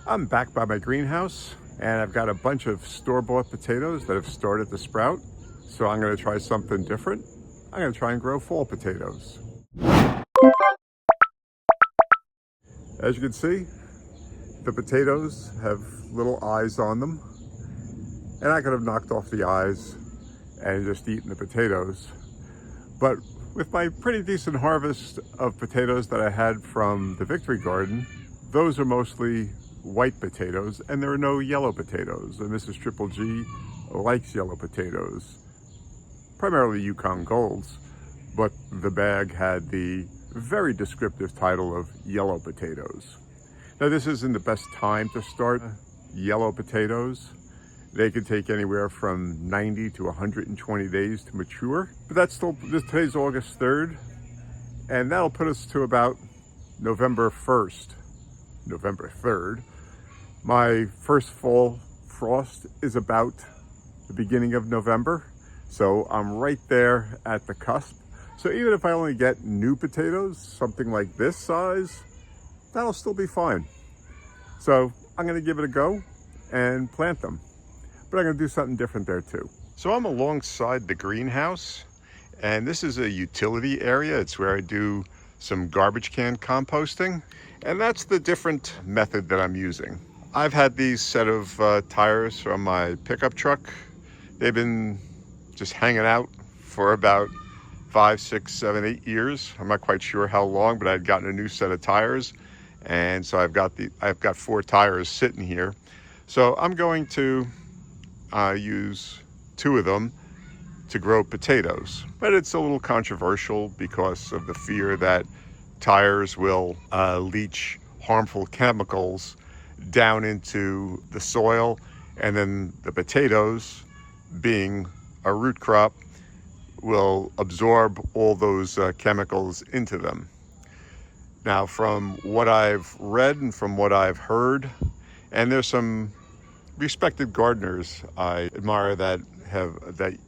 I'm back by my greenhouse and I've got a bunch of store-bought potatoes that have started to sprout. So I'm going to try something different. I'm going to try and grow fall potatoes. As you can see, the potatoes have little eyes on them. And I could have knocked off the eyes and just eaten the potatoes. But with my pretty decent harvest of potatoes that I had from the Victory Garden, those are mostly white potatoes and there are no yellow potatoes. And Mrs. Triple G likes yellow potatoes, primarily Yukon Golds, but the bag had the very descriptive title of yellow potatoes. Now this isn't the best time to start yellow potatoes. They could take anywhere from 90 to 120 days to mature, but that's still, today's August 3rd, and that'll put us to about November 1st. November 3rd. My first fall frost is about the beginning of November, so I'm right there at the cusp. So even if I only get new potatoes, something like this size, that'll still be fine. So I'm going to give it a go and plant them, but I'm going to do something different there too. So I'm alongside the greenhouse, and this is a utility area. It's where I do some garbage can composting. And that's the different method that I'm using. I've had these set of tires from my pickup truck. They've been just hanging out for about 5, 6, 7, 8 years. I'm not quite sure how long, but I'd gotten a new set of tires. And so I've got 4 tires sitting here. So I'm going to use 2 of them to grow potatoes. But it's a little controversial because of the fear that tires will leach harmful chemicals down into the soil, and then the potatoes, being a root crop, will absorb all those chemicals into them. Now, from what I've read and from what I've heard, and there's some respected gardeners I admire that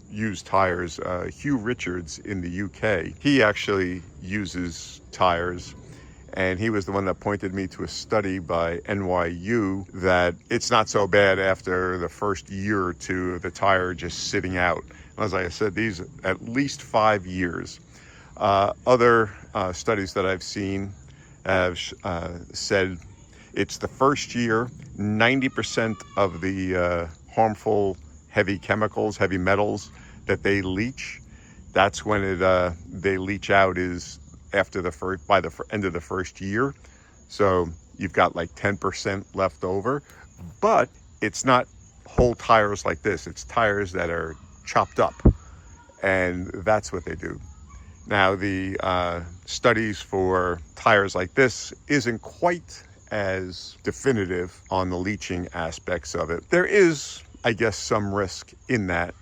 use tires. Hugh Richards in the UK, he actually uses tires, and he was the one that pointed me to a study by NYU that it's not so bad after the first year or 2 of the tire just sitting out. As I said, these at least 5 years. Other studies that I've seen have said it's the first year, 90% of the harmful heavy chemicals, heavy metals that they leach, that's when they leach out is after by the end of the first year. So you've got like 10% left over, but it's not whole tires like this. It's tires that are chopped up, and that's what they do. Now the studies for tires like this isn't quite as definitive on the leaching aspects of it. There is, I guess, some risk in that.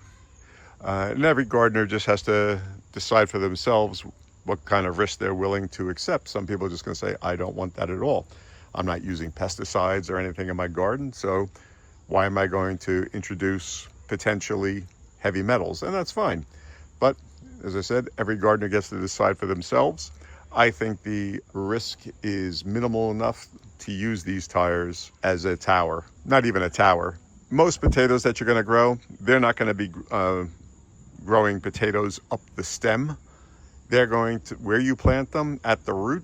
And every gardener just has to decide for themselves what kind of risk they're willing to accept. Some people are just going to say, I don't want that at all. I'm not using pesticides or anything in my garden, so why am I going to introduce potentially heavy metals? And that's fine. But as I said, every gardener gets to decide for themselves. I think the risk is minimal enough to use these tires as a tower. Not even a tower. Most potatoes that you're going to grow, they're not going to be growing potatoes up the stem. They're going to, where you plant them at the root,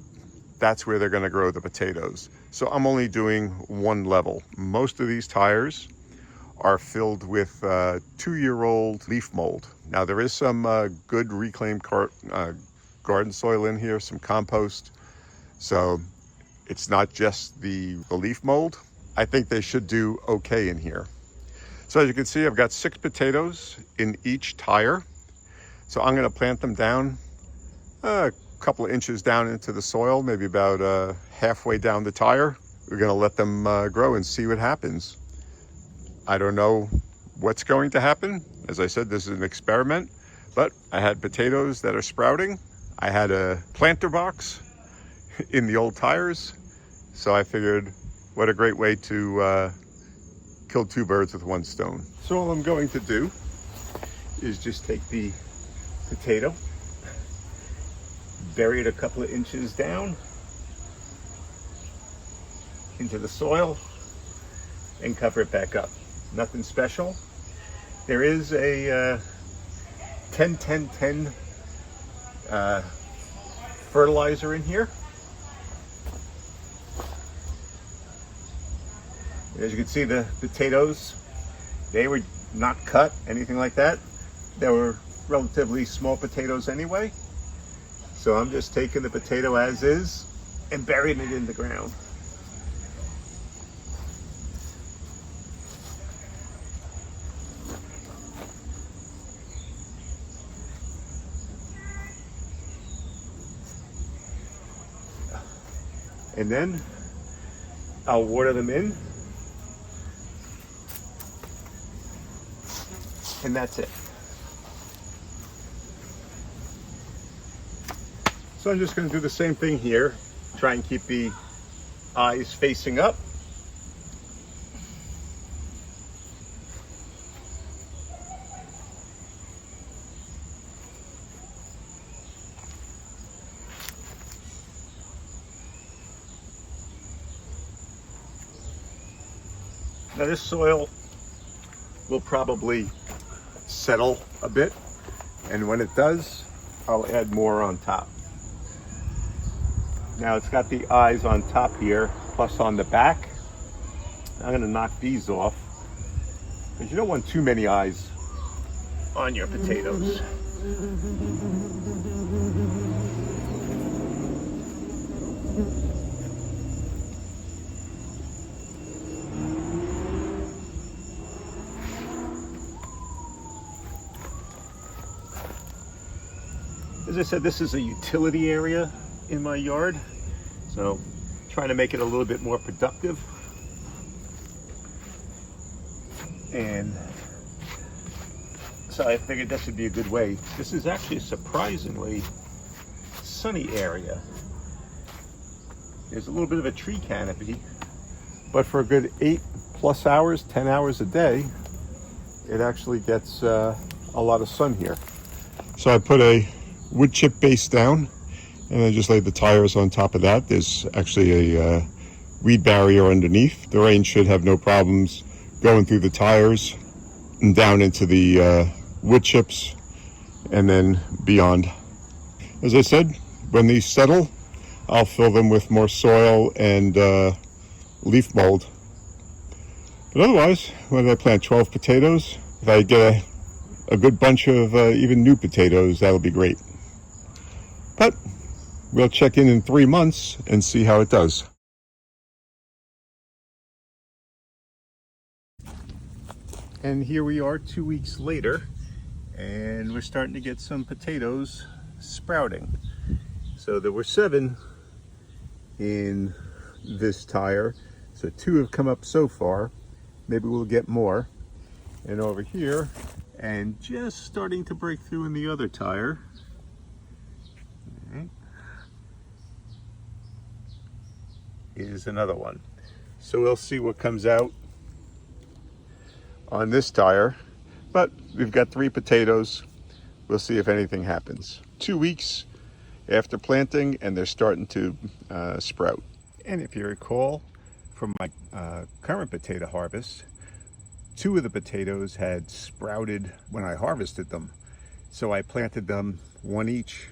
that's where they're going to grow the potatoes. So I'm only doing one level. Most of these tires are filled with 2-year-old leaf mold. Now there is some good reclaimed garden soil in here, some compost. So it's not just the leaf mold. I think they should do okay in here. So as you can see, I've got 6 potatoes in each tire. So I'm going to plant them down a couple of inches down into the soil, maybe about halfway down the tire. We're going to let them grow and see what happens. I don't know what's going to happen. As I said, this is an experiment, but I had potatoes that are sprouting. I had a planter box in the old tires. So I figured, what a great way to kill 2 birds with 1 stone. So all I'm going to do is just take the potato, bury it a couple of inches down into the soil, and cover it back up. Nothing special. There is a 10-10-10 fertilizer in here. As you can see, the potatoes, they were not cut, anything like that. They were relatively small potatoes anyway. So I'm just taking the potato as is and burying it in the ground. And then I'll water them in. And that's it. So I'm just going to do the same thing here. Try and keep the eyes facing up. Now this soil will probably settle a bit, and when it does, I'll add more on top. Now it's got the eyes on top here, plus on the back. I'm going to knock these off, because you don't want too many eyes on your potatoes. As I said, this is a utility area in my yard, so trying to make it a little bit more productive. And so I figured this would be a good way. This is actually a surprisingly sunny area. There's a little bit of a tree canopy, but for a good 8+ hours, 10 hours a day, it actually gets a lot of sun here. So I put a wood chip base down, and I just laid the tires on top of that. There's actually a weed barrier underneath. The rain should have no problems going through the tires and down into the wood chips and then beyond. As I said, when these settle, I'll fill them with more soil and leaf mold. But otherwise, when I plant 12 potatoes, if I get a good bunch of even new potatoes, that'll be great. But we'll check in 3 months and see how it does. And here we are 2 weeks later, and we're starting to get some potatoes sprouting. So there were 7 in this tire, so 2 have come up so far. Maybe we'll get more. And over here, and just starting to break through in the other tire. Is another one. So we'll see what comes out on this tire, but we've got 3 potatoes. We'll see if anything happens. 2 weeks after planting, and they're starting to sprout. And if you recall from my current potato harvest, 2 of the potatoes had sprouted when I harvested them. So I planted them 1 each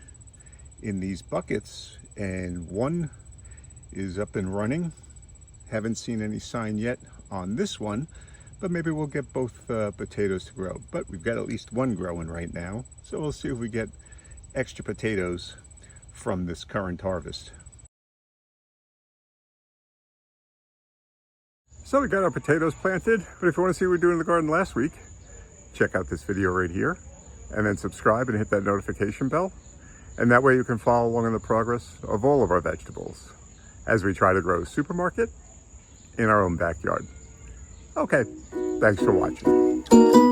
in these buckets, and 1 is up and running. Haven't seen any sign yet on this one, but maybe we'll get both potatoes to grow. But we've got at least 1 growing right now, so we'll see if we get extra potatoes from this current harvest. So we got our potatoes planted, but if you want to see what we were doing in the garden last week, check out this video right here, and then subscribe and hit that notification bell. And that way you can follow along in the progress of all of our vegetables as we try to grow a supermarket in our own backyard. Okay, thanks for watching.